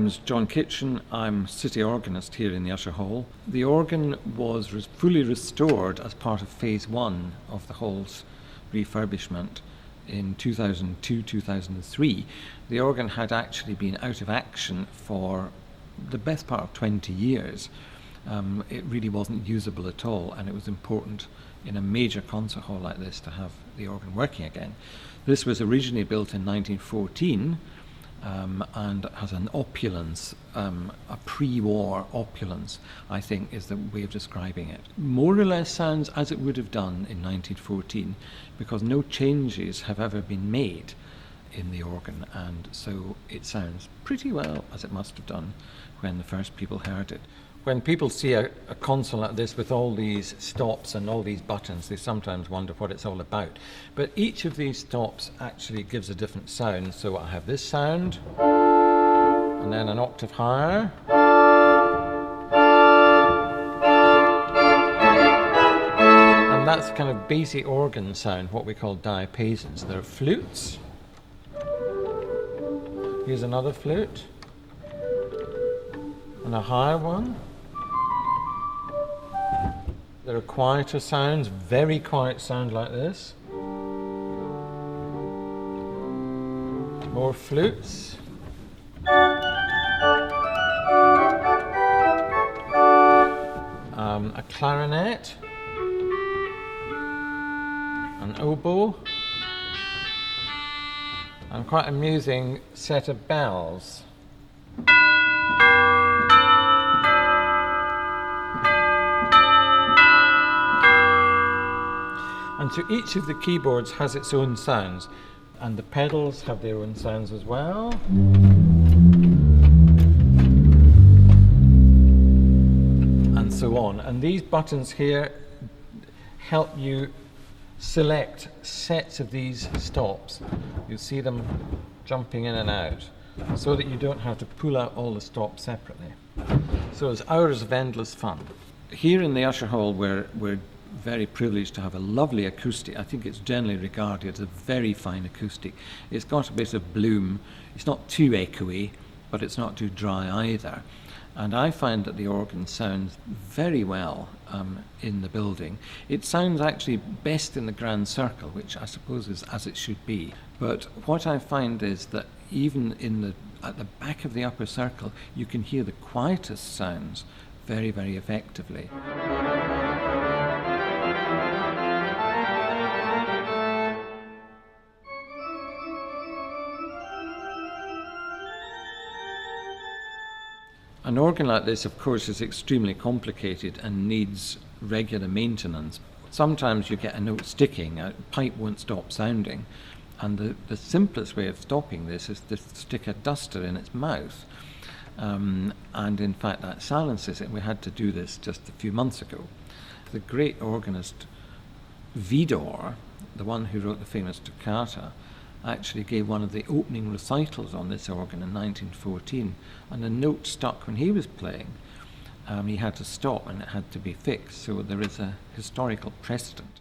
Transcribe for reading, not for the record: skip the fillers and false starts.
name's John Kitchen. I'm city organist here in the Usher Hall. The organ was fully restored as part of phase one of the hall's refurbishment in 2002-2003. The organ had actually been out of action for the best part of 20 years. It really wasn't usable at all, and it was important in a major concert hall like this to have the organ working again. This was originally built in 1914 and has an opulence, a pre-war opulence, I think is the way of describing it. More or less sounds as it would have done in 1914, because no changes have ever been made in the organ, and so it sounds pretty well as it must have done when the first people heard it. When people see a console like this with all these stops and all these buttons, they sometimes wonder what it's all about. But each of these stops actually gives a different sound. So I have this sound, and then an octave higher, and that's kind of basic organ sound, what we call diapasons. There are flutes. Here's another flute, and a higher one. There are quieter sounds, very quiet sound like this. More flutes. A clarinet. An oboe. And quite amusing set of bells. And so each of the keyboards has its own sounds, and the pedals have their own sounds as well. And so on. And these buttons here help you select sets of these stops. You see them jumping in and out, so that you don't have to pull out all the stops separately. So it's hours of endless fun. Here in the Usher Hall, we're very privileged to have a lovely acoustic. I think it's generally regarded as a very fine acoustic. It's got a bit of bloom. It's not too echoey, but it's not too dry either. And I find that the organ sounds very well in the building. It sounds actually best in the grand circle, which I suppose is as it should be. But what I find is that even at the back of the upper circle, you can hear the quietest sounds very, very effectively. An organ like this, of course, is extremely complicated and needs regular maintenance. Sometimes you get a note sticking, a pipe won't stop sounding, and the simplest way of stopping this is to stick a duster in its mouth. And in fact that silences it. We had to do this just a few months ago. The great organist Vidor, the one who wrote the famous Toccata, actually gave one of the opening recitals on this organ in 1914, and a note stuck when he was playing. He had to stop and it had to be fixed, so there is a historical precedent.